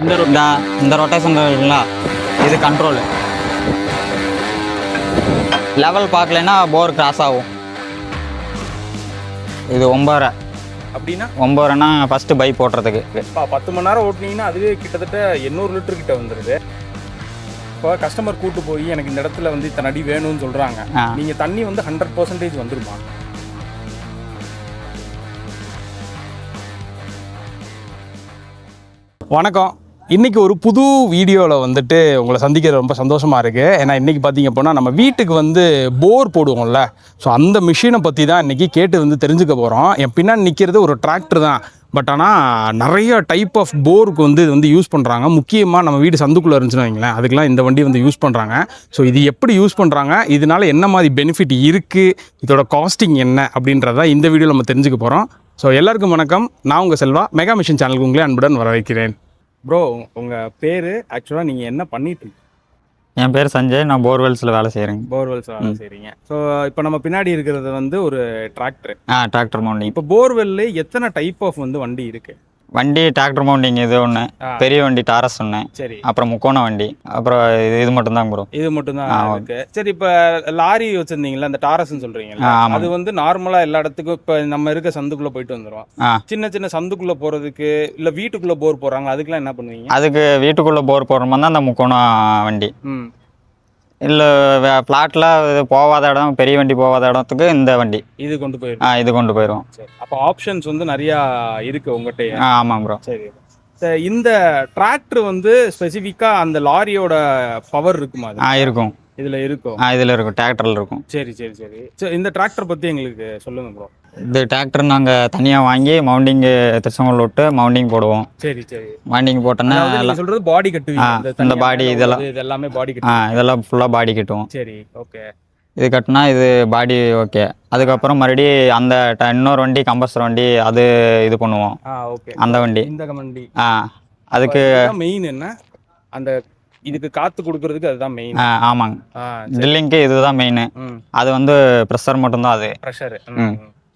இந்த ரொட்டேஷன் இருக்குங்களா, இது கண்ட்ரோலு. லெவல் பார்க்கலன்னா போர் கிராஸ் ஆகும். இது 9.5 அப்படின்னா 9.5னா ஃபஸ்ட்டு பை போடுறதுக்கு. 10 மணி நேரம் ஓட்டினீங்கன்னா அதுவே கிட்டத்தட்ட 800 லிட்டர் கிட்ட வந்துடுது. இப்போ கஸ்டமர் கூட்டு போய் எனக்கு இந்த இடத்துல வந்து இத்தனை அடி வேணும்னு சொல்கிறாங்க, நீங்கள் தண்ணி வந்து 100% வந்துருமா? வணக்கம். இன்றைக்கி ஒரு புது வீடியோவில் வந்துட்டு உங்களை சந்திக்கிறது ரொம்ப சந்தோஷமாக இருக்குது. ஏன்னா இன்றைக்கி பார்த்திங்க அப்படின்னா நம்ம வீட்டுக்கு வந்து போர் போடுவோம்ல, ஸோ அந்த மிஷினை பற்றி தான் இன்றைக்கி கேட்டு வந்து தெரிஞ்சுக்க போகிறோம். என் பின்னாடி நிற்கிறது ஒரு டிராக்டர் தான். பட் ஆனால் நிறைய டைப் ஆஃப் போருக்கு வந்து இது வந்து யூஸ் பண்ணுறாங்க. முக்கியமாக நம்ம வீடு சந்துக்குள்ளே இருந்துச்சுன்னு வைங்களேன், அதுக்கெலாம் இந்த வண்டி வந்து யூஸ் பண்ணுறாங்க. ஸோ இது எப்படி யூஸ் பண்ணுறாங்க, இதனால் என்ன மாதிரி பெனிஃபிட் இருக்குது, இதோட காஸ்டிங் என்ன அப்படின்றத இந்த வீடியோவில் நம்ம தெரிஞ்சுக்க போகிறோம். ஸோ எல்லாருக்கும் வணக்கம். நான் உங்கள் செல்வா, மெகா மிஷின் சேனலுக்கு உங்களே அன்புடன் வரவேற்கிறேன். ப்ரோ, உங்கள் பேர் ஆக்சுவலாக நீங்கள் என்ன பண்ணிட்டு? என் பேர் சஞ்சய், நான் போர்வெல்ஸில் வேலை செய்கிறேங்க. போர்வெல்ஸில் வேலை செய்கிறீங்க. ஸோ இப்போ நம்ம பின்னாடி இருக்கிறது வந்து ஒரு டிராக்டர். Tractor mounting. இப்போ போர்வெல்ல எத்தனை டைப் ஆஃப் வந்து வண்டி இருக்குது? வண்டி டிராக்டர் மவுண்டிங் இது ஒன்று, பெரிய வண்டி டாரஸ் ஒன்று, சரி, அப்புறம் முக்கோண வண்டி, அப்புறம் இது மட்டும்தான் ப்ரோ. இது மட்டும்தான் இருக்கு. சரி, இப்போ லாரி வச்சிருந்தீங்களா, அந்த டாரஸ்ன்னு சொல்றீங்களா, அது வந்து நார்மலா எல்லா இடத்துக்கும் இப்போ நம்ம இருக்க சந்துக்குள்ள போயிட்டு வந்துடும். சின்ன சின்ன சந்துக்குள்ள போறதுக்கு இல்ல வீட்டுக்குள்ள போர் போறாங்க, அதுக்கெல்லாம் என்ன பண்ணுவீங்க? அதுக்கு வீட்டுக்குள்ள போர் போடுற மாதிரி தான் அந்த முக்கோண வண்டி. இல்லை ஃப்ளாட்டில் போகாத இடம், பெரிய வண்டி போகாத இடத்துக்கு இந்த வண்டி இது கொண்டு போயிடும். இது கொண்டு போயிடும். அப்போ ஆப்ஷன்ஸ் வந்து நிறையா இருக்கு உங்கள்கிட்ட. ஆமாம் ப்ரோ. சரி, இந்த டிராக்டர் வந்து ஸ்பெசிஃபிக்காக அந்த லாரியோட பவர் இருக்குமா? இருக்கும். இதில் இருக்கும். இதில் இருக்கும், டிராக்டரில் இருக்கும். சரி சரி சரி. சரி, இந்த டிராக்டர் பற்றி எங்களுக்கு சொல்லுங்கள் ப்ரோ. இந்த டிராக்டர் நாங்கள் தனியாக வாங்கி மவுண்டிங் திருச்செங்கோல் விட்டு மவுண்டிங் போடுவோம். சரி சரி. மவுண்டிங் போட்டோன்னா சொல்கிறது பாடி கட்டுவீங்க. இந்த பாடி இதெல்லாம் எல்லாமே பாடி கட்டு. இதெல்லாம் ஃபுல்லாக பாடி கட்டுவோம். சரி, ஓகே. இது கட்டினா இது பாடி ஓகே. அதுக்கப்புறம் மறுபடியும் அந்த இன்னொரு வண்டி கம்பஸ்டர் வண்டி அது இது பண்ணுவோம். ஓகே. அந்த வண்டி, இந்த வண்டி அதுக்கு மெயின் என்ன, அந்த இதுக்கு காத்து கொடுக்கறதுக்கு அதுதான் மெயின். ஆமாங்க, ட்ரில்லிங்க்கு இதுதான் மெயின். அது வந்து ப்ரெஷர் மட்டும்தான். அது ப்ரெஷர்.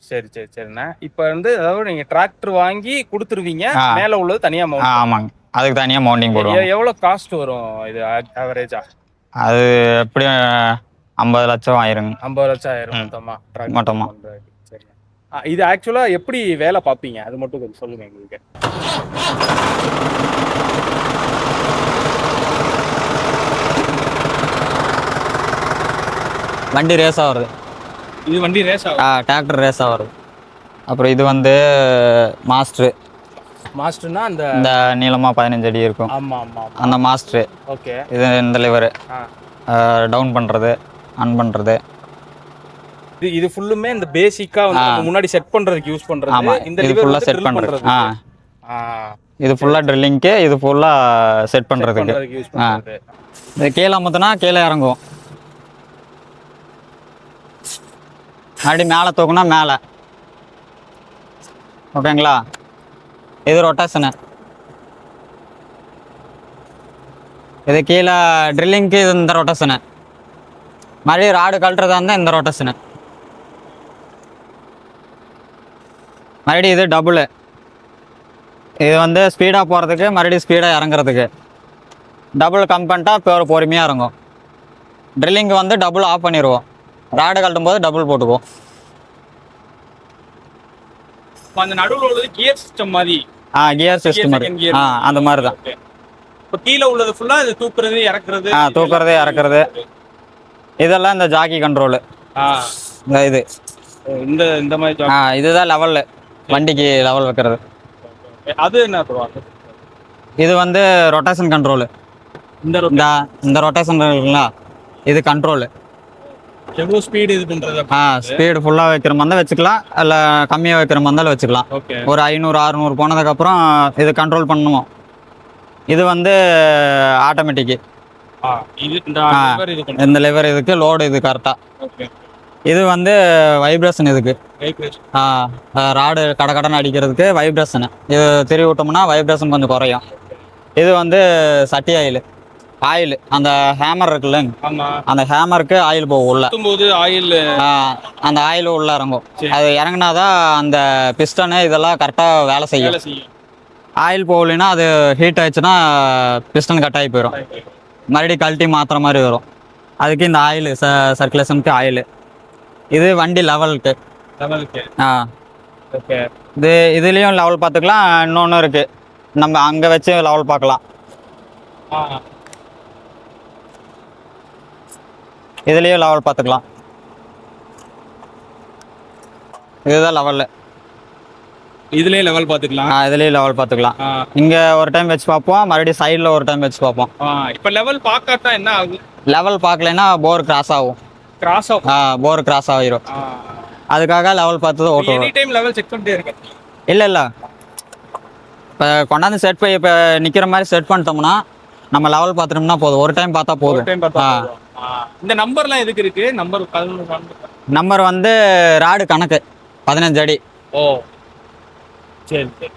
சரி சரி சரிண்ணா. இப்போ வந்து அதாவது நீங்கள் டிராக்டர் வாங்கி கொடுத்துருவீங்க, மேலே உள்ளது தனியாக. ஆமாங்க, அதுக்கு தனியாக மவுண்டிங் போடுவோம். எவ்வளோ காஸ்ட் வரும் இது ஆவரேஜா? அது எப்படி 50 லட்சம் ஆயிருங்க. 50 லட்சம் ஆயிரும் மொத்தமா. சரி, இது ஆக்சுவலாக எப்படி வேலை பார்ப்பீங்க அது மட்டும் கொஞ்சம் சொல்லுங்கள் எங்களுக்கு. வண்டி ரேஸ் ஆகுறது. இது வண்டி ரேஸ் ஆகும். டிராக்டர் ரேஸ் ஆகுறது. அப்புறம் இது வந்து மாஸ்டர்னா அந்த நீளமாக 15 அடி இருக்கும். ஆமாம் ஆமாம், அந்த மாஸ்டரு. ஓகே. இது இந்த லிவரு டவுன் பண்ணுறது, ஆன் பண்ணுறது. இது ஃபுல்லுமே இந்த பேசிக்காக வந்து முன்னாடி செட் பண்ணுறதுக்கு யூஸ் பண்ணுறது. ஆமாம், இந்த இது ஃபுல்லாக செட் பண்ணுறது. இது ஃபுல்லாக ட்ரில்லிங்க்கு, இது ஃபுல்லாக செட் பண்ணுறதுக்கு யூஸ் பண்ணுறது. இது கீழே அமுத்துனா கீழே இறங்கும், அப்படி மேலே தூக்குனா மேலே. ஓகேங்களா? இது ரொட்டேஷனு. இது கீழே ட்ரில்லிங்க்கு இது இந்த ரொட்டேஷனு. மறுபடியும் ராடு கழட்டுறதா இருந்தால் இந்த ரொட்டேஷனு. மறுபடியும் இது டபுளு. இது வந்து ஸ்பீடாக போகிறதுக்கு, மறுபடியும் ஸ்பீடாக இறங்குறதுக்கு. டபுள் கம் பண்ணிட்டா பொறுமையாக இறங்கும். ட்ரில்லிங்கு வந்து டபுள் ஆஃப் பண்ணிடுவோம், ராடு கழட்டும் போது டபுள் போட்டுக்குவோம். அந்த நடுவில் உள்ளது கியர் சிஸ்டம் மாதிரி. கியர் சிஸ்டம் மாதிரி. அந்த மாதிரி தான். இப்போ கீழே உள்ளது ஃபுல்லாக இது தூக்குறது இறக்குறது. தூக்குறது இறக்குறது. இதெல்லாம் இந்த ஜாக்கி கண்ட்ரோலு. இது இந்த இந்த மாதிரி இதுதான் லெவலு, வண்டிக்கு லெவல் வைக்கிறது. அது என்ன சொல்லுவாங்க? இது வந்து ரொட்டேஷன் கண்ட்ரோலு. இந்த ரொட்டேஷன் இருக்குங்களா, இது கண்ட்ரோலு. எவ்வளோ ஸ்பீடு இது பண்ணுறது? ஸ்பீடு ஃபுல்லாக வைக்கிற மாதிரி வச்சுக்கலாம், இல்லை கம்மியாக வைக்கிற மாதிரி வச்சுக்கலாம். ஒரு 500-600 போனதுக்கப்புறம் இது கண்ட்ரோல் பண்ணுவோம். இது வந்து ஆட்டோமேட்டிக்கு. இந்த லிவர் இதுக்கு, லோடு இது கரெக்டாக. இது வந்து வைப்ரேஷன். இதுக்கு ராடு கடன்னு அடிக்கிறதுக்கு வைப்ரேஷனு. இது திருவி விட்டோம்னா வைப்ரேஷன் கொஞ்சம் குறையும். இது வந்து சட்டி ஆயில், அந்த ஹேமர் இருக்குல்ல, அந்த ஹேமருக்கு ஆயில் போகும் உள்ள. ஆயில், அந்த ஆயில் உள்ள இறங்கும். அது இறங்கினாதான் அந்த பிஸ்டனு இதெல்லாம் கரெக்டாக வேலை செய்யும். ஆயில் போகலைன்னா அது ஹீட் ஆயிடுச்சுன்னா பிஸ்டன் கட் ஆகி போயிடும், மறுபடியும் கழட்டி மாற்றுற மாதிரி வரும். அதுக்கு இந்த ஆயில் சர்க்குலேஷனுக்கு ஆயில். இது வண்டி லெவலுக்கு. ஆ ஓகே. இதுலேயும் லெவல் பார்த்துக்கலாம். இன்னொன்று இருக்குது, நம்ம அங்கே வச்சு லெவல் பார்க்கலாம். இதுலேயும் லெவல் பார்த்துக்கலாம். இதுதான் லெவலில். இதுலயே லெவல் பார்த்துக்கலாம். இதுலேயும் லெவல் பார்த்துக்கலாம். இங்கே ஒரு டைம் வச்சு பார்ப்போம், மறுபடியும் சைடில் ஒரு டைம் வச்சு பார்ப்போம். இப்போ லெவல் பார்க்காட்டா என்ன ஆகும்? லெவல் பார்க்கலைன்னா போர் கிராஸ் ஆகும். கிராஸ் ஆகும். போர் கிராஸ் ஆகிரும். அதுக்காக லெவல் பார்த்து தான் ஓட்டுவோம். எனி டைம் லெவல் செக் பண்ணிட்டே இருக்கேன். இல்லை இப்போ கொண்டாந்து செட் பண்ணி இப்போ நிற்கிற மாதிரி செட் பண்ணிட்டோம்னா நம்ம லெவல் பார்த்துட்டோம்னா போதும். ஒரு டைம் பார்த்தா போதும். இந்த நம்பர்லாம் எதுக்கு இருக்கு? நம்பர் வந்து ராடு கணக்கு 15 அடி. ஓ சரி சரி.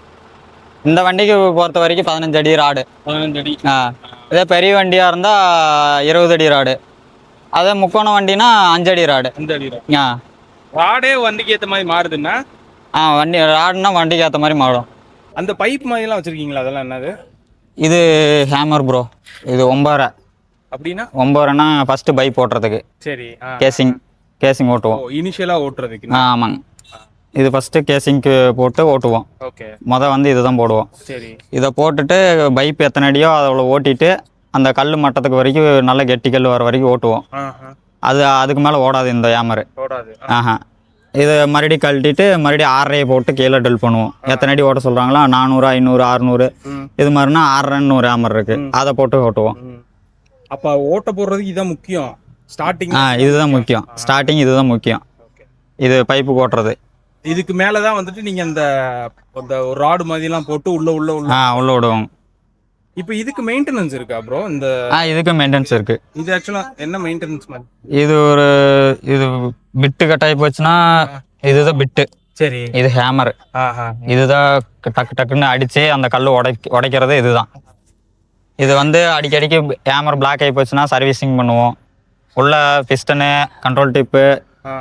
இந்த வண்டிக்கு பொறுத்த வரைக்கும் 15 அடி ராடு. 15 அடி. இதே பெரிய வண்டியாக இருந்தால் 20 அடி ராடு. அதே முக்கோண வண்டினா 5 அடி ராடு. 5 அடி ராடே வண்டிக்கு ஏற்ற மாதிரி மாறுதுன்னா? வண்டி ராடுனா வண்டிக்கு ஏற்ற மாதிரி மாறும். அந்த பைப் மாதிரிலாம் வச்சுருக்கீங்களா? அதெல்லாம் என்னது? இது ஹேமர் ப்ரோ. இது 9.5. அப்படின்னா 9.5னா ஃபஸ்ட்டு பைப் ஓட்டுறதுக்கு. சரி. கேசிங் ஓட்டுவோம். இனிஷியலாக ஓட்டுறதுக்கு. ஆமாங்க. இது ஃபஸ்ட்டு கேசிங்க்கு போட்டு ஓட்டுவோம். ஓகே. வந்து இதுதான் போடுவோம். சரி. இதை போட்டுட்டு பைப் எத்தனை அடியோ அவ்வளோ ஓட்டிட்டு அந்த கல் மட்டத்துக்கு வரைக்கும் நல்ல கெட்டி கல் வர வரைக்கும் ஓட்டுவோம். அதுக்கு மேலே ஓடாது இந்த ஹேமரு. ஓடாது. இது மறுபடியும் கழட்டிட்டு மறுபடியும் 6.5 போட்டு கீழே ட்ரில் பண்ணுவோம். எத்தனை அடி ஓட்ட சொல்கிறாங்களோ 400, 500, 600 இது மாதிரினா 6.5 ஒரு ஹேமர் இருக்குது, அதை போட்டு ஓட்டுவோம். அப்போ ஓட்ட போடுறதுக்கு இதுதான் முக்கியம். ஸ்டார்டிங் இதுதான் முக்கியம். ஸ்டார்டிங் இதுதான் முக்கியம். இது பைப்பு ஓட்டுறது. இதுக்கு மேலே தான் வந்துட்டு நீங்கள் அந்த ஒரு ராடு மாதிரிலாம் போட்டு உள்ள விடுவோம். இப்போ இதுக்கு மெயின்டெனன்ஸ் இருக்கா ப்ரோ? இந்த இதுக்கு மெயின்டெனன்ஸ் இருக்கு. இது ஆக்சுவலாக என்ன மெயின்டெனன்ஸ் மாதிரி? இது பிட்டு கட்டாயி போச்சுன்னா இதுதான் பிட்டு. சரி. இது ஹேமர். இதுதான் டக்கு டக்குன்னு அடிச்சு அந்த கல் உடைக்கிறது இதுதான். இது வந்து அடிக்கடிக்கு ஹேமர் பிளாக் ஆகி போச்சுன்னா சர்வீசிங் பண்ணுவோம். உள்ள பிஸ்டனு, கண்ட்ரோல் டிப்பு,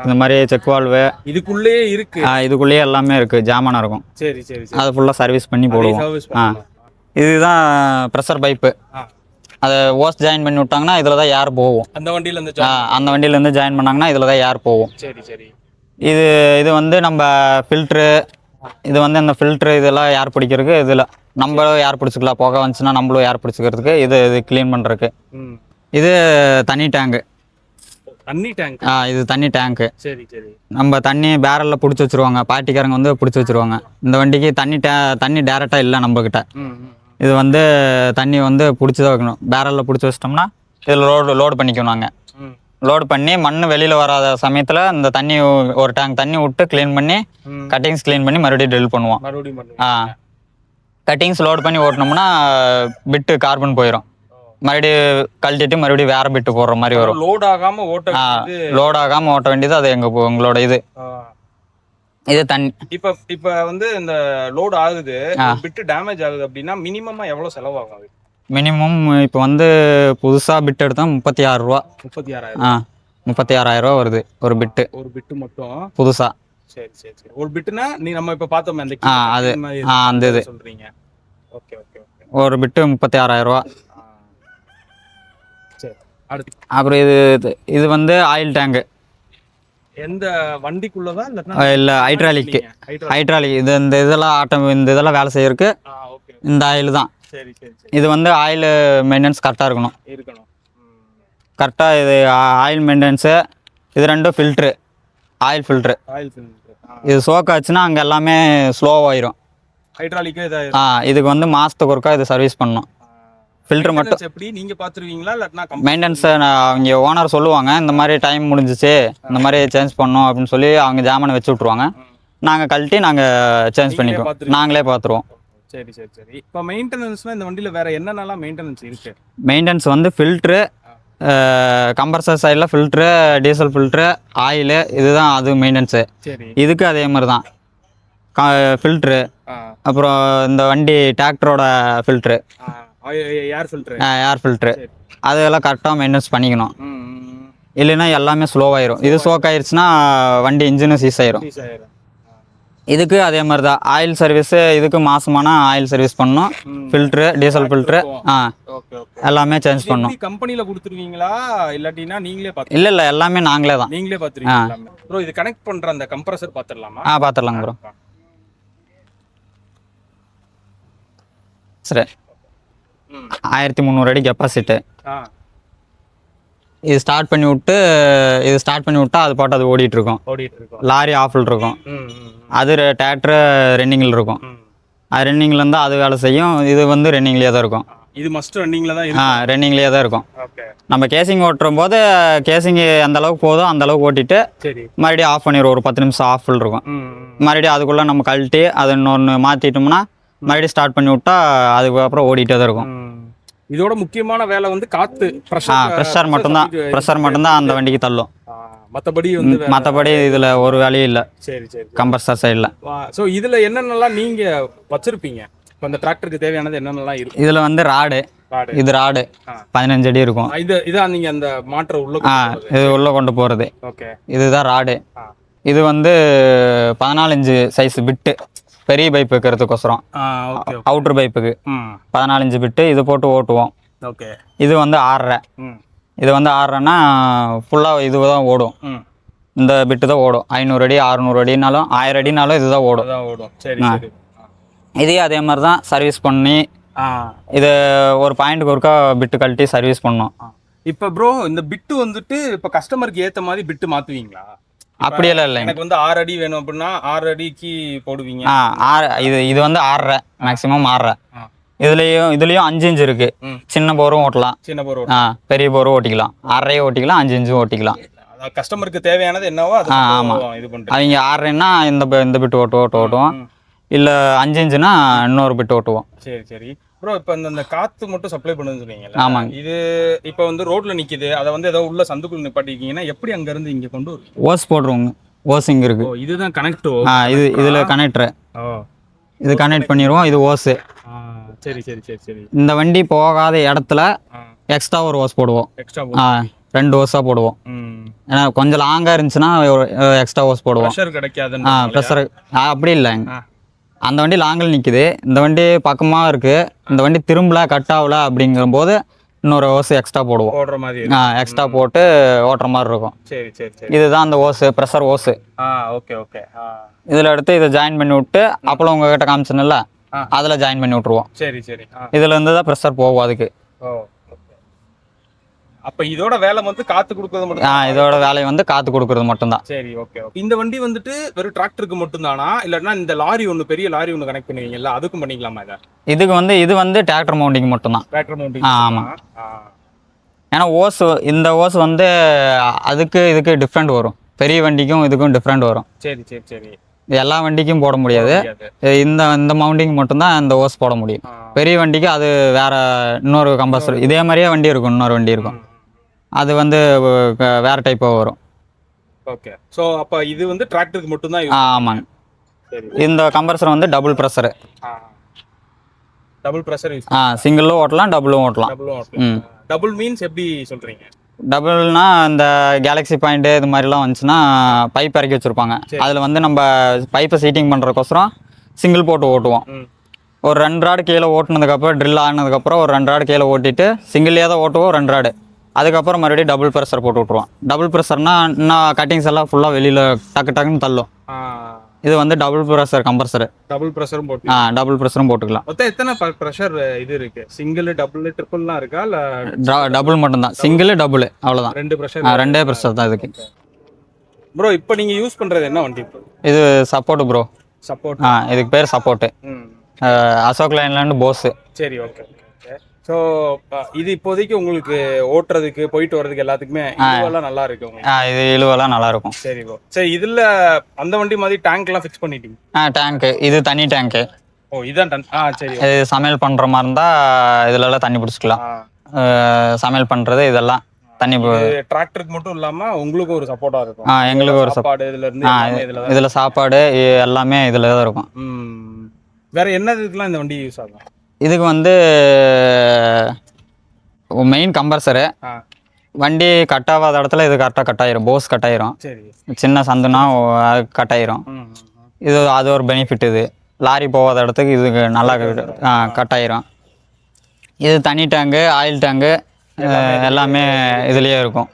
இந்த மாதிரி செக் வால்வு இதுக்குள்ளேயே இருக்கு. இதுக்குள்ளேயே எல்லாமே இருக்கு, ஜாமானா இருக்கும். சரி சரி. அதை ஃபுல்லாக சர்வீஸ் பண்ணி போடுவோம். இதுதான் ப்ரெஷர் பைப்பு. அதை ஓஸ் ஜாயின் பண்ணி விட்டாங்கன்னா இதில் தான் ஏர் போகும். அந்த வண்டியிலேருந்து ஜாயின் பண்ணாங்கன்னா இதில் தான் ஏர் போகும். சரி சரி. இது வந்து நம்ம ஃபில்ட்ரு, இது வந்து இந்த ஃபில்ட்ரு இதெல்லாம் ஏர் பிடிக்கிறதுக்கு. இதில் நம்மளும் ஏர் பிடிச்சிக்கலாம். புகை வந்துச்சுன்னா நம்மளும் ஏர் பிடிச்சிக்கிறதுக்கு. இது க்ளீன் பண்ணுறதுக்கு. இது தண்ணி டேங்கு. இது தண்ணி டேங்க்கு. சரி சரி. நம்ம தண்ணி பேரலில் பிடிச்சி வச்சுருவாங்க, பார்ட்டிக்காரங்க வந்து பிடிச்சி வச்சுருவாங்க. இந்த வண்டிக்கு தண்ணி டேரெக்டாக இல்லை நம்மக்கிட்ட. இது வந்து தண்ணி வந்து பிடிச்சி தான் வைக்கணும். பேரலில் பிடிச்சி வச்சிட்டோம்னா இதில் லோடு பண்ணிக்கணும். நாங்கள் லோடு பண்ணி மண் வெளியில் வராத சமயத்தில் இந்த தண்ணி ஒரு டேங்க் தண்ணி விட்டு க்ளீன் பண்ணி கட்டிங்ஸ் க்ளீன் பண்ணி மறுபடியும் ட்ரில் பண்ணுவோம். கட்டிங்ஸ் லோடு பண்ணி ஓட்டினோம்னா பிட்டு கார்பன் போயிடும். மறுபடியும் கழட்டிட்டு மறுபடியும் வேற பிட்டு போடுற மாதிரி வரும். லோட் ஆகாம ஓட்ட வேண்டியது அது எங்களோட இது தண்ணி. இப்ப வந்து இந்த லோட் ஆகுது, பிட்டு டேமேஜ் ஆகுது அப்படின்னா மினிமமா எவ்வளவு செலவாகும்? மினிமம் இப்போ வந்து புதுசா பிட் எடுத்தா 36 ரூபா. 36,000 ரூபா வருது ஒரு பிட்டு. ஒரு பிட்டு மட்டும் புதுசா. சரி சரி சரி. ஒரு பிட்டுனா நம்ம இப்ப பார்த்தோமே அந்த அது அந்த இது சொல்றீங்க. Okay okay okay. ஒரு பிட்டு 36,000 ரூபா. சரி. அடுத்து அப்புறம் இது வந்து ஆயில் டேங்கு. எந்த வண்டிக்குள்ளதான் இல்ல ஹைட்ராலிக். இது இந்த இதெல்லாம் வேலை செய்யறதுக்கு இந்த ஆயில் தான். சரி சரி. இது வந்து ஆயில் மெயின்டெனன்ஸ் கரெக்டாக இருக்கணும். கரெக்டாக இது ஆயில் மெயின்டெனன்ஸு. இது ரெண்டும் ஃபில்ட்ரு, ஆயில் ஃபில்ட்ரு. இது சோக் ஆச்சுன்னா அங்கே எல்லாமே ஸ்லோவாயிரும். ஹைட்ராலிக்கு இதுக்கு வந்து மாதத்துக்கு ஒருக்கா இது சர்வீஸ் பண்ணணும். ஃபில்ட்ரு மட்டும் எப்படி நீங்கள் பார்த்துருவீங்களா? மெயின்டெனன்ஸை அவங்க ஓனர் சொல்லுவாங்க, இந்த மாதிரி டைம் முடிஞ்சிச்சு, இந்த மாதிரி சேஞ்ச் பண்ணோம் அப்படின்னு சொல்லி அவங்க ஜாமானை வச்சு விட்ருவாங்க. நாங்கள் கழட்டி நாங்கள் சேஞ்ச் பண்ணிக்குவோம், நாங்களே பார்த்துருவோம். சரி சரி சரி. இப்போ மெயின்டெனன்ஸ்னால் இந்த வண்டியில் வேறு என்னென்னலாம் மெயின்டெனன்ஸ் இருக்குது? மெயின்டெனன்ஸ் வந்து ஃபில்ட்ரு, கம்ப்ரஸர் சைடில் ஃபில்ட்ரு, டீசல் ஃபில்ட்ரு, ஆயிலு, இதுதான் அது மெயின்டெனன்ஸு. இதுக்கு அதே மாதிரி தான் ஃபில்ட்ரு. அப்புறம் இந்த வண்டி டிராக்டரோட ஃபில்ட்ரு, ஏர் ஃபில்ட்ரு, அதெல்லாம் கரெக்டாக மெயின்டெனன்ஸ் பண்ணிக்கணும். இல்லைன்னா எல்லாமே ஸ்லோவாயிரும். இது சோக் ஆயிடுச்சுன்னா வண்டி இன்ஜினும் சீஸ் ஆயிரும். இதுக்கு அதே மாதிரி தான் ஆயில் சர்வீஸ். இதுக்கு மாசமான ஆயில் சர்வீஸ் பண்ணணும். Filter, diesel filter, okay okay. எல்லாமே சேஞ்ச் பண்ணணும். கம்பெனில கொடுத்துருவீங்களா இல்லாட்டினா நீங்களே பார்த்து? இல்லை எல்லாமே நாங்களே தான். நீங்களே பார்த்துருவீங்க ப்ரோ. இது கனெக்ட் பண்ற அந்த கம்ப்ரஸர் பார்த்துடலாமா? பார்த்துடலாங்க ப்ரோ. சரி, 1300 அடி கெப்பாசிட்டி. இது ஸ்டார்ட் பண்ணி விட்டா அது பாட்டு அது ஓடிட்டு இருக்கும். லாரி ஆஃபில் இருக்கும். அது டிராக்டர் ரன்னிங்கில் இருக்கும். அது ரன்னிங்ல இருந்தால் அது வேலை செய்யும். இது வந்து ரன்னிங்லேயே தான் இருக்கும். இது மஸ்ட் ரன்னிங்ல தான் இருக்கும். ரன்னிங்லேயே தான் இருக்கும். நம்ம கேசிங் ஓட்டுறும் போது கேசிங் எந்த அளவுக்கு போதோ அந்த அளவுக்கு ஓட்டிட்டு மறுபடியும் ஆஃப் பண்ணிடுவோம். ஒரு 10 நிமிஷம் ஆஃபில் இருக்கும். மறுபடியும் அதுக்குள்ளே நம்ம கழட்டி அதை இன்னொன்று மாற்றிட்டோம்னா மறுபடியும் ஸ்டார்ட் பண்ணி விட்டா அதுக்கப்புறம் ஓடிட்டே தான் இருக்கும். இதோட முக்கியமான வேலை வந்து காத்து ப்ரெஷர் மட்டும்தான் அந்த வண்டிக்கு தள்ளும். மற்றபடி இதில் ஒரு வேலையும் இல்லை. சரி சரி. கம்ப்ரஸர் சைடில். ஸோ இதில் என்னென்னலாம் நீங்கள் வச்சுருப்பீங்க? இப்போ அந்த டிராக்டருக்கு தேவையானது என்னென்னலாம் இருக்கும்? இதில் வந்து ராடு. இது ராடு 15 அடி இருக்கும். இதான் நீங்கள் அந்த மாற்ற உள்ள இது உள்ளே கொண்டு போகிறது. ஓகே. இதுதான் ராடு. இது வந்து 14 இன்ச்சு சைஸ் பிட்டு. பெரிய பைப் வைக்கிறதுக்கோசரம் அவுட்ரு பைப்புக்கு 14 இன்ச்சு பிட்டு இது போட்டு ஓட்டுவோம். ஓகே. இது வந்து 6.5. இது வந்து 6.5ன்னா ஃபுல்லாக இது தான் ஓடும். இந்த பிட்டு தான் ஓடும். 500 அடி 600 அடினாலும் 1000 அடினாலும் இதுதான் ஓடும். சரி. இதையும் அதே மாதிரி தான் சர்வீஸ் பண்ணி இது ஒரு பாயிண்ட்டுக்கு ஒருக்கா பிட்டு கழட்டி சர்வீஸ் பண்ணோம். இப்போ ப்ரோ இந்த பிட்டு வந்துட்டு இப்போ கஸ்டமருக்கு ஏற்ற மாதிரி பிட்டு மாற்றுவீங்களா? அப்படியெல்லாம் இல்லை. எனக்கு வந்து 6 அடி வேணும் அப்படின்னா 6 அடிக்கு போடுவீங்க. இது வந்து 6.5 மேக்ஸிமம் 6.5. இதுலயும் 5 இன்ச்சு இருக்கு. சின்ன போரும் ஓட்டலாம், பெரிய போரும் ஓட்டிக்கலாம். 6.5 ஓட்டிக்கலாம், 5 இன்ச்சும் ஓட்டிக்கலாம். கஸ்டமருக்கு தேவையானது என்னவோ அது இது பண்றோம். அவங்க 6.5ன்னா இந்த பிட்டு ஓட்டுவோம். இல்ல 5 இன்ச்சுனா இன்னொரு பிட்டு ஓட்டுவோம். சரி சரி ப்ரோ. இப்போ இந்த காத்து மட்டும் சப்ளை பண்ணுன்னு சொன்னீங்கல்ல? ஆமாங்க. இது இப்போ வந்து ரோட்ல நிக்குது, அதை வந்து ஏதோ உள்ள சந்துக்குள்ள நிப்பாட்டிருக்கீங்கன்னா எப்படி அங்க இருந்து இங்க கொண்டு வரும்? ஓஸ் போடுறோங்க. ஓஸ் இங்க இருக்கு. இதுதான் கனெக்ட். இதுல கனெக்டர். இது கனெக்ட் பண்ணிடுவோம். இது ஓஸ். சரி சரி சரி சரி. இந்த வண்டி போகாத இடத்துல எக்ஸ்ட்ரா ஒரு ஓஸ் போடுவோம். 2 ஓஸா போடுவோம். ஏன்னா கொஞ்சம் லாங்கா இருந்துச்சுன்னா எக்ஸ்ட்ரா ஓஸ் போடுவோம். ப்ரெஷர் கிடைக்காது. ப்ரெஷர் அப்படி இல்லைங்க. அந்த வண்டி லாங்கில் நிற்குது, இந்த வண்டி பக்கமாக இருக்குது, இந்த வண்டி திரும்பல கட் ஆகல அப்படிங்கிற போது இன்னொரு ஓஸ் எக்ஸ்ட்ரா போடுவோம். ஓடுற மாதிரி எக்ஸ்ட்ரா போட்டு ஓட்டுற மாதிரி இருக்கும். சரி சரி சரி. இதுதான் அந்த hose, pressure hose. Okay okay. இதில் எடுத்து இதை ஜாயின் பண்ணி விட்டு அப்பளம் உங்ககிட்ட காமிச்சேன்ல அதில் ஜாயின் பண்ணி விட்ருவோம். சரி சரி. இதில் இருந்து தான் ப்ரெஷர் போகும் அதுக்கு. அப்ப இதோட வேலை வந்து காத்து கொடுக்கிறது மட்டும்? இதோட வேலை வந்து காத்து கொடுக்கறது மட்டும்தான். சரி ஓகே. இந்த வண்டி வந்துட்டு வெறும் டிராக்டருக்கு மட்டும் தானா, இல்லன்னா இந்த லாரி பெரிய லாரி கனெக்ட் பண்ணுவீங்கல்ல அதுக்கும் பண்ணிக்கலாமா? இதுக்கு வந்து இது வந்து டிராக்டர் மவுண்டிங் மட்டும்தான். Tractor mounting. ஆமா. ஏன்னா ஓஸ் இந்த ஓஸ் வந்து அதுக்கு இதுக்கு டிஃப்ரெண்ட் வரும். பெரிய வண்டிக்கும் இதுக்கும் டிஃப்ரெண்ட் வரும். சரி சரி சரி. எல்லா வண்டிக்கும் போட முடியாது. இந்த மவுண்டிங் மட்டும்தான் இந்த ஓஸ் போட முடியும். பெரிய வண்டிக்கு அது வேற இன்னொரு கம்பல்சரி. இதே மாதிரியே வண்டி இருக்கும், இன்னொரு வண்டி இருக்கும், அது வந்து வேற டைப்பாக வரும். ஓகே. ஸோ அப்போ இது வந்து டிராக்டருக்கு மட்டும்தான்? ஆமாங்க. இந்த கம்ப்ரஸர் வந்து டபுள் ப்ரெஷரு. Double pressure. சிங்கிளும் ஓட்டலாம், டபுளும் ஓட்டலாம். டபுள் மீன்ஸ் எப்படி சொல்றீங்க? டபுள்னா இந்த கேலக்ஸி பாயிண்ட் இது மாதிரிலாம் வந்துச்சுன்னா பைப் இறக்கி வச்சுருப்பாங்க. அதில் வந்து நம்ம பைப்பை சீட்டிங் பண்ணுறதுக்கோசரம் சிங்கிள் போட்டு ஓட்டுவோம். ஒரு 2 ராடு கீழே ஓட்டுனதுக்கப்புறம் ட்ரில் ஆனதுக்கப்புறம் ஒரு 2 ராடு கீழே ஓட்டிட்டு சிங்கிள்லேயே தான் ஓட்டுவோம் 2 ராடு. அதுக்கப்புறம் மறுபடியும் டபுள் ப்ரெஷர் போட்டு விட்ருவோம். டபுள் ப்ரெஷர்னா இன்னும் கட்டிங்ஸ் எல்லாம் ஃபுல்லாக வெளியில் டக்குன்னு தள்ளும். இது வந்து டபுள் ப்ரெஷர் கம்ப்ரஸர். டபுள் ப்ரெஷரும் போட்டு டபுள் ப்ரெஷரும் போட்டுக்கலாம். மொத்தம் எத்தனை ப்ரெஷர் இது இருக்கு? சிங்கிள், டபுள், ட்ரிபிள்லாம் இருக்கா? இல்ல டபுள் மட்டும்தான். சிங்கிள் டபுள் அவ்வளவுதான். 2 ப்ரெஷர். 2 ப்ரெஷர் தான் இதுக்கு. ப்ரோ இப்போ நீங்க யூஸ் பண்றது என்ன வண்டி? இது சப்போர்ட் ப்ரோ. சப்போர்ட். இதுக்கு பேர் சப்போர்ட். அசோக் லைன்லேண்ட் போஸ். சரி ஓகே. ஸோ இது இப்போதைக்கு உங்களுக்கு ஓட்டுறதுக்கு போயிட்டு வர்றதுக்கு எல்லாத்துக்குமே இழுவெல்லாம் நல்லா இருக்கு உங்களுக்கு? இது இழுவெல்லாம் நல்லா இருக்கும். சரி ப்ரோ. சரி இதில் அந்த வண்டி மாதிரி டேங்க்லாம் ஃபிக்ஸ் பண்ணிட்டீங்க? டேங்க்கு இது தனி டேங்க்கு. இதான். சரி. இது சமையல் பண்ணுற மாதிரி இருந்தால் இதுலலாம் தண்ணி பிடிச்சிக்கலாம். சமையல் பண்ணுறது இதெல்லாம் தண்ணி. டிராக்டருக்கு மட்டும் இல்லாமல் உங்களுக்கும் ஒரு சப்போர்ட்டாக இருக்கும். எங்களுக்கு ஒரு சாப்பாடு இதுல இருந்து இதில் சாப்பாடு எல்லாமே இதில் தான் இருக்கும். வேற என்ன இதுக்கெல்லாம் இந்த வண்டி யூஸ் ஆகும்? இதுக்கு வந்து மெயின் கம்ப்ரஸரு. வண்டி கட் ஆகாத இடத்துல இது கரெக்டாக கட் ஆயிரும். போஸ் கட் ஆயிரும். சின்ன சந்துனா கட் ஆயிரும். அது ஒரு பெனிஃபிட். இது லாரி போகாத இடத்துக்கு இது நல்லா கட் ஆயிரும். இது தனி டேங்கு, ஆயில் டேங்கு எல்லாமே இதுலேயே இருக்கும்.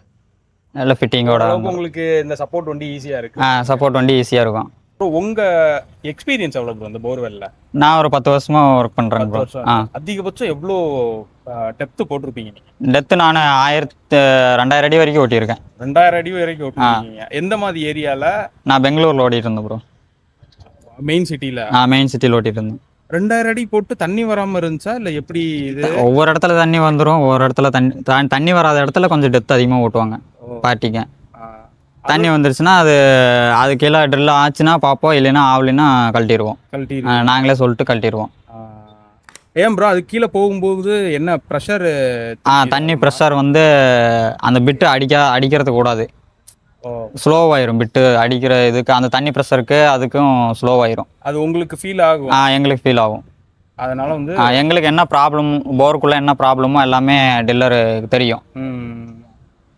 நல்ல ஃபிட்டிங்கோட உங்களுக்கு இந்த சப்போர்ட் வண்டி ஈஸியாக இருக்கு. சப்போர்ட் வண்டி ஈஸியாக இருக்கும். ப்ரோ உங்கள் எக்ஸ்பீரியன்ஸ் எவ்வளோ ப்ரோ இந்த போர்வெல்ல? நான் ஒரு 10 வருஷமாக ஒர்க் பண்ணுறேன் ப்ரோ. அதிகபட்சம் எவ்வளோ டெப்த்து போட்டிருப்பீங்க நீங்கள்? டெப்த்து நான் 2000 அடி வரைக்கும் ஓட்டியிருக்கேன். 2000 அடி வரைக்கும் ஓட்டிருக்கீங்க. எந்த மாதிரி ஏரியாவில்? நான் பெங்களூரில் ஓட்டிகிட்டு இருந்தேன் ப்ரோ. மெயின் சிட்டியில்? மெயின் சிட்டியில் ஓட்டிகிட்டு இருந்தேன். 2000 அடி போட்டு தண்ணி வராமல் இருந்துச்சா இல்லை எப்படி? இது ஒவ்வொரு இடத்துல தண்ணி வந்துடும், ஒவ்வொரு இடத்துல தண்ணி வராத இடத்துல கொஞ்சம் டெப்த் அதிகமாக ஓட்டுவாங்க பார்ட்டிங்க. தண்ணி வந்துருச்சுன்னா அது கீழே ட்ரில் ஆச்சுன்னா பார்ப்போம், இல்லைன்னா ஆகலைன்னா கழட்டிடுவோம். நாங்களே சொல்லிட்டு கழட்டிடுவோம். ஏன் ப்ரோ அது கீழே போகும்போது என்ன ப்ரெஷர்? தண்ணி ப்ரெஷர் வந்து அந்த பிட்டு அடிக்கிறது கூடாது. ஸ்லோவாயிரும் பிட்டு அடிக்கிற இதுக்கு, அந்த தண்ணி ப்ரெஷருக்கு அதுக்கும் ஸ்லோவாயிரும். அது உங்களுக்கு ஃபீல் ஆகும்? எங்களுக்கு ஃபீல் ஆகும். அதனால வந்து எங்களுக்கு என்ன ப்ராப்ளம், போருக்குள்ளே என்ன ப்ராப்ளமோ எல்லாமே டில்லருக்கு தெரியும்.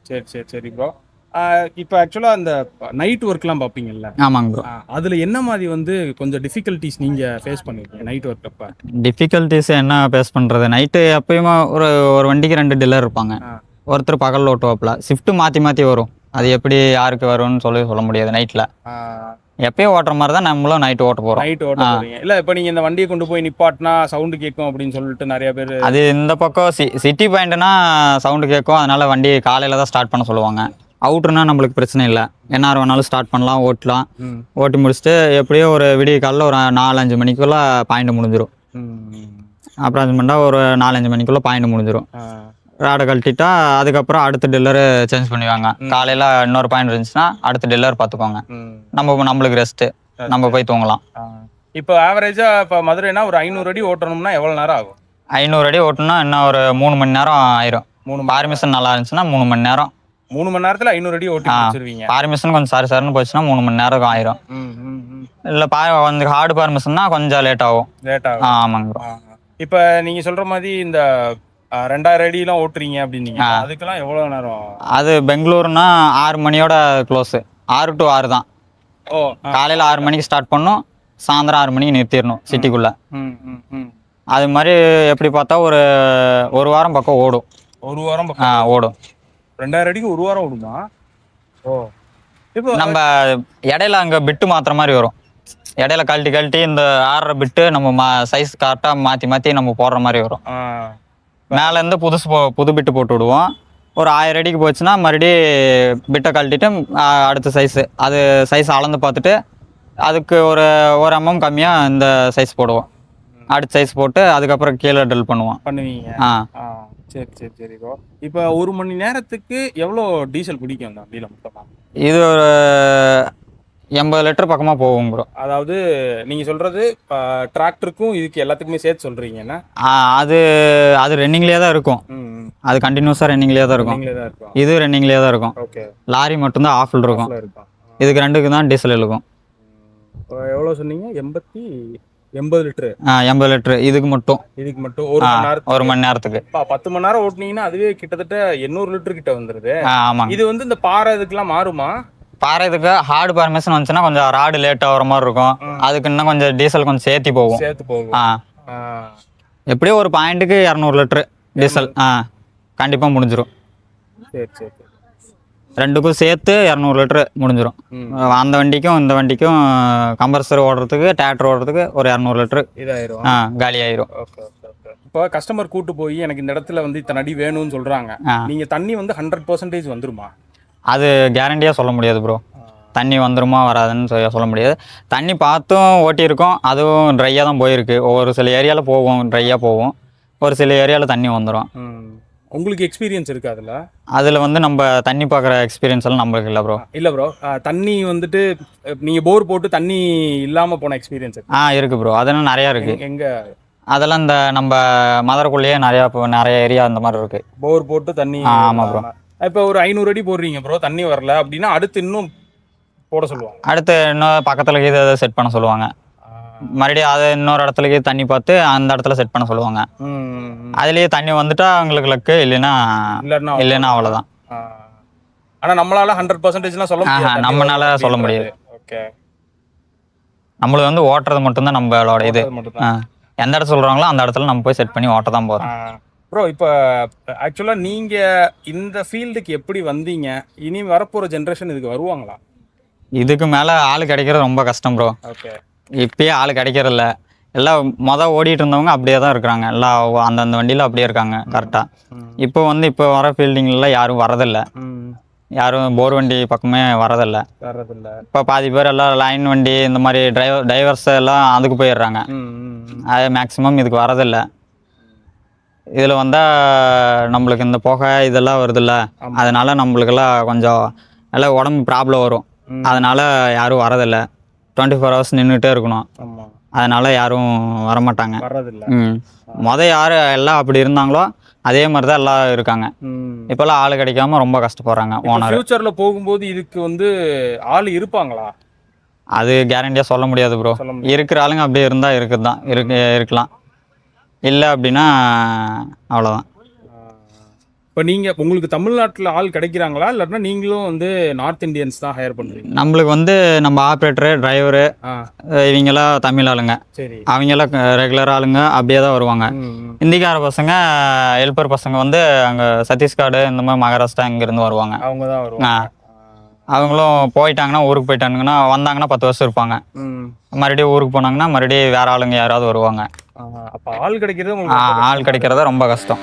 சரி சரி சரி ப்ரோ. இப்போ ஆக்சுவலாக அந்த நைட் ஒர்க்லாம் பார்ப்பீங்கல்ல? ஆமாங்க ப்ரோ. அதில் என்ன மாதிரி வந்து கொஞ்சம் டிஃபிகல்ட்டிஸ் நீங்கள் ஃபேஸ் பண்ணிருக்கீங்க நைட் ஒர்க் அப்போ? டிஃபிகல்ட்டிஸ் என்ன ஃபேஸ் பண்ணுறது, நைட்டு எப்பயுமே ஒரு வண்டிக்கு 2 டில்லர் இருப்பாங்க. ஒருத்தர் பகலில் ஓட்டுவாப்பில், ஷிஃப்ட்டு மாற்றி மாற்றி வரும். அது எப்படி யாருக்கு வரும்னு சொல்ல முடியாது. நைட்டில் எப்பயும் ஓட்டுற மாதிரி தான் நம்மளும் நைட்டு ஓட்ட போகிறோம். நைட் ஓட்ட போகிறீங்க? இல்லை இப்போ நீங்கள் இந்த வண்டியை கொண்டு போய் நிப்பாட்டினா சவுண்டு கேட்கும் அப்படின்னு சொல்லிட்டு நிறைய பேர். அது இந்த பக்கம் சிட்டி பாயிண்ட்னா சவுண்டு கேட்கும், அதனால வண்டி காலையில் தான் ஸ்டார்ட் பண்ண சொல்லுவாங்க. அவுட்ருனா நம்மளுக்கு பிரச்சனை இல்லை, எந்நேரம் வேணாலும் ஸ்டார்ட் பண்ணலாம், ஓட்டலாம். ஓட்டி முடிச்சுட்டு எப்படியோ ஒரு விடிய காலையில் ஒரு 4-5 மணிக்குள்ளே பாயிண்ட் முடிஞ்சிடும். அப்ராக்சிமேட்டாக ஒரு 4-5 மணிக்குள்ளே பாயிண்ட் முடிஞ்சிடும். ராடை கழட்டிட்டா அதுக்கப்புறம் அடுத்த டில்லரு சேஞ்ச் பண்ணுவாங்க. காலையில் இன்னொரு பாயிண்ட் இருந்துச்சுன்னா அடுத்த டில்லர் பார்த்துக்கோங்க. நம்மளுக்கு ரெஸ்ட்டு, நம்ம போய் தூங்கலாம். இப்போ ஆவரேஜாக இப்போ மதுரைனா ஒரு 500 அடி ஓட்டணும்னா எவ்வளோ நேரம் ஆகும்? 500 அடி ஓட்டணும்னா இன்னும் ஒரு 3 மணி நேரம் ஆயிரும். பார்மிஷன் நல்லா இருந்துச்சுன்னா 3 மணி நேரம். 3 மணி நேரத்தில் 500 அடி ஓட்டி வச்சிருவீங்க? பார்மிஷன் கொஞ்சம் சாரின்னு போச்சுன்னா 3 மணி நேரம் ஆயிரும். இல்லை கொஞ்சம் ஹார்டு பார்மிஷன்னா கொஞ்சம் லேட் ஆகும். ஆமாங்க ப்ரோ. இப்போ நீங்கள் சொல்கிற மாதிரி இந்த 2000 அடிலாம் ஓட்டுறீங்க அப்படின்னீங்க, அதுக்கெல்லாம் எவ்வளோ நேரம்? அது பெங்களூர்னா 6 மணியோட க்ளோஸு, 6 to 6 தான். காலையில் 6 மணிக்கு ஸ்டார்ட் பண்ணோம், சாயந்தரம் 6 மணிக்கு நிறுத்திடணும் சிட்டிக்குள்ளே. அது மாதிரி எப்படி பார்த்தா ஒரு வாரம் பக்கம் ஓடும். ஒரு வாரம் பக்கம் ஓடும். 2000 அடிக்கு ஒரு வாரம் ஓடுமா? இப்போ நம்ம இடையில அங்கே பிட்டு மாற்றுற மாதிரி வரும். இடையில கழட்டி இந்த ஆடுற பிட்டு நம்ம சைஸ் கரெக்டாக மாற்றி நம்ம போடுற மாதிரி வரும். மேலேருந்து புது பிட்டு போட்டு விடுவோம். ஒரு 1000 அடிக்கு போச்சுன்னா மறுபடியும் பிட்டை கழட்டிட்டு அடுத்த சைஸு, அது சைஸ் அளந்து பார்த்துட்டு அதுக்கு ஒரு mm கம்மியாக இந்த சைஸ் போடுவோம். அடுத்த சைஸ் போட்டு அதுக்கப்புறம் கீழே ட்ரில் பண்ணுவீங்க? சரி சரி சரி ப்ரோ. இப்போ 1 மணி நேரத்துக்கு எவ்வளோ டீசல் பிடிக்கும் அந்த வண்டியில் மொத்தமாக? இது ஒரு 80 லிட்டர் பக்கமாக போகும் ப்ரோ. அதாவது நீங்கள் சொல்கிறது டிராக்டருக்கும் இதுக்கு எல்லாத்துக்குமே சேர்த்து சொல்கிறீங்கன்னா? அது ரன்னிங்லேயே தான் இருக்கும். அது கண்டினியூஸாக ரன்னிங்லேயே தான் இருக்கும். இது ரன்னிங்லேயே தான் இருக்கும். லாரி மட்டும்தான் ஆஃபில் இருக்கும். இதுக்கு 2க்கு தான் டீசல் இருக்கும். எவ்வளோ சொன்னீங்க? 80 லிட்டரு? 80 லிட்டரு இதுக்கு மட்டும். ஒரு மணி நேரத்துக்கு 10 மணி நேரம் ஓட்டினீங்கன்னா அதுவே கிட்டத்தட்ட 800 லிட்டர் கிட்ட வந்துடுது. ஆமாம். இது வந்து இந்த பாறை இதுக்கெல்லாம் மாறுமா? பாறை இதுக்கு ஹார்டு பார்மிஷன் வந்துச்சுன்னா கொஞ்சம் ராடு லேட்டாக வர மாதிரி இருக்கும். அதுக்கு இன்னும் கொஞ்சம் டீசல் கொஞ்சம் சேர்த்து போகும். எப்படியோ ஒரு பாயிண்ட்டுக்கு 200 லிட்டரு டீசல் கண்டிப்பாக முடிஞ்சிடும். சரி சரி. 2க்கும் சேர்த்து 200 லிட்டரு முடிஞ்சிடும். அந்த வண்டிக்கும் இந்த வண்டிக்கும் கம்ப்ரஸர் ஓடுறதுக்கு, டிராக்டர் ஓடுறதுக்கு ஒரு 200 லிட்டரு இதாயிரும், காலி ஆயிரும். இப்போ கஸ்டமர் கூட்டு போய் எனக்கு இந்த இடத்துல வந்து இத்தனை அடி வேணும்னு சொல்கிறாங்க, நீங்கள் தண்ணி வந்து 100% வந்துருமா? அது கேரண்டியாக சொல்ல முடியாது ப்ரோ. தண்ணி வந்துருமா வராதுன்னு சொல்ல முடியாது. தண்ணி பார்த்தும் ஓட்டியிருக்கோம், அதுவும் ட்ரையாக தான் போயிருக்கு. ஒவ்வொரு சில ஏரியாவில் போகும், ட்ரையாக போகும். ஒரு சில ஏரியாவில் தண்ணி வந்துடும். உங்களுக்கு எக்ஸ்பீரியன்ஸ் இருக்குது அதில் வந்து நம்ம தண்ணி பார்க்குற எக்ஸ்பீரியன்ஸ் எல்லாம் நம்மளுக்கு இல்லை ப்ரோ. இல்லை ப்ரோ, தண்ணி வந்துட்டு நீங்கள் போர் போட்டு தண்ணி இல்லாமல் போன எக்ஸ்பீரியன்ஸ் இருக்குது ப்ரோ. அதெல்லாம் நிறையா இருக்குது. எங்கே? அதெல்லாம் இந்த நம்ம மதுரைக்குள்ளேயே நிறைய ஏரியா அந்த மாதிரி இருக்குது. போர் போட்டு தண்ணி. ஆமாம் ப்ரோ. இப்போ ஒரு 500 அடி போடுறீங்க ப்ரோ, தண்ணி வரல அப்படின்னா அடுத்து இன்னும் போட சொல்லுவாங்க. அடுத்து இன்னும் பக்கத்தில் இதை செட் பண்ண சொல்லுவாங்க. மறுபடியும் அதை இன்னொரு இடத்துலக்கு தண்ணி பார்த்து அந்த இடத்துல செட் பண்ண சொல்லுவாங்க. அதுலேயே தண்ணி வந்துட்டா அவங்களுக்கு லக்கு, இல்லைன்னா அவ்வளோதான். ஆனால் நம்மளால 100%லாம் சொல்ல முடியாது. நம்மளால சொல்ல முடியாது. ஓகே. நம்மளுக்கு வந்து ஓட்டுறது மட்டும்தான் நம்மளோட இது. மட்டும்தான். எந்த இடத்துல சொல்கிறாங்களோ அந்த இடத்துல நம்ம போய் செட் பண்ணி ஓட்ட தான் போகிறோம். ப்ரோ இப்போ ஆக்சுவலாக நீங்கள் இந்த ஃபீல்டுக்கு எப்படி வந்தீங்க? இனி வரப்போகிற ஜென்ரேஷன் இதுக்கு வருவாங்களா? இதுக்கு மேலே ஆள் கிடைக்கிறது ரொம்ப கஷ்டம் ப்ரோ. ஓகே. இப்பயே ஆள் கிடைக்கிறதில்ல. எல்லாம் ஓடிட்டு இருந்தவங்க அப்படியே தான் இருக்கிறாங்க. எல்லாம் அந்தந்த வண்டியில் அப்படியே இருக்காங்க கரெக்டாக. இப்போ வர ஃபீல்டிங்கில் யாரும் வரதில்லை. யாரும் போர் வண்டி பக்கமே வரதில்லை. இப்போ பாதி பேர் எல்லாம் லைன் வண்டி இந்த மாதிரி டிரைவர்ஸ் எல்லாம் அதுக்கு போயிடுறாங்க. அது மேக்ஸிமம் இதுக்கு வரதில்லை. இதில் வந்தால் நம்மளுக்கு இந்த புகை இதெல்லாம் வருதில்ல, அதனால நம்மளுக்கெல்லாம் கொஞ்சம் எல்லாம் உடம்பு ப்ராப்ளம் வரும். அதனால யாரும் வரதில்லை. 24 hours நின்றுட்டே இருக்கணும். அதனால யாரும் வரமாட்டாங்க. யார் எல்லாம் அப்படி இருந்தாங்களோ அதே மாதிரி தான் எல்லாம் இருக்காங்க. இப்போல்லாம் ஆள் கிடைக்காம ரொம்ப கஷ்டப்படுறாங்க ஓனர். ஃபியூச்சரில் போகும்போது இதுக்கு வந்து ஆள் இருப்பாங்களா? அது கேரண்டியாக சொல்ல முடியாது ப்ரோ. இருக்கிற ஆளுங்க அப்படியே இருந்தால் இருக்கலாம். இல்லை அப்படின்னா அவ்வளோதான். இப்போ நீங்கள் உங்களுக்கு தமிழ்நாட்டில் ஆள் கிடைக்கிறாங்களா, இல்லைன்னா நீங்களும் வந்து நார்த் இந்தியன்ஸ் தான் ஹையர் பண்ணுறீங்க? நம்மளுக்கு வந்து நம்ம ஆப்ரேட்டரு, டிரைவரு இவங்கெல்லாம் தமிழ் ஆளுங்க. சரி. அவங்கெல்லாம் ரெகுலர் ஆளுங்க அப்படியே தான் வருவாங்க. இந்திக்கார பசங்க ஹெல்ப்பர் பசங்க வந்து அங்கே சத்தீஸ்கர் இந்த மாதிரி மகாராஷ்டிரா இங்கேருந்து வருவாங்க. அவங்க தான் வருவாங்க. அவங்களும் போயிட்டாங்கன்னா ஊருக்கு போயிட்டானுங்கன்னா வந்தாங்கன்னா 10 வருஷம் இருப்பாங்க. மறுபடியும் ஊருக்கு போனாங்கன்னா மறுபடியும் வேற ஆளுங்க யாராவது வருவாங்க. அப்போ ஆள் கிடைக்கிறது ஆள் கிடைக்கிறதா ரொம்ப கஷ்டம்.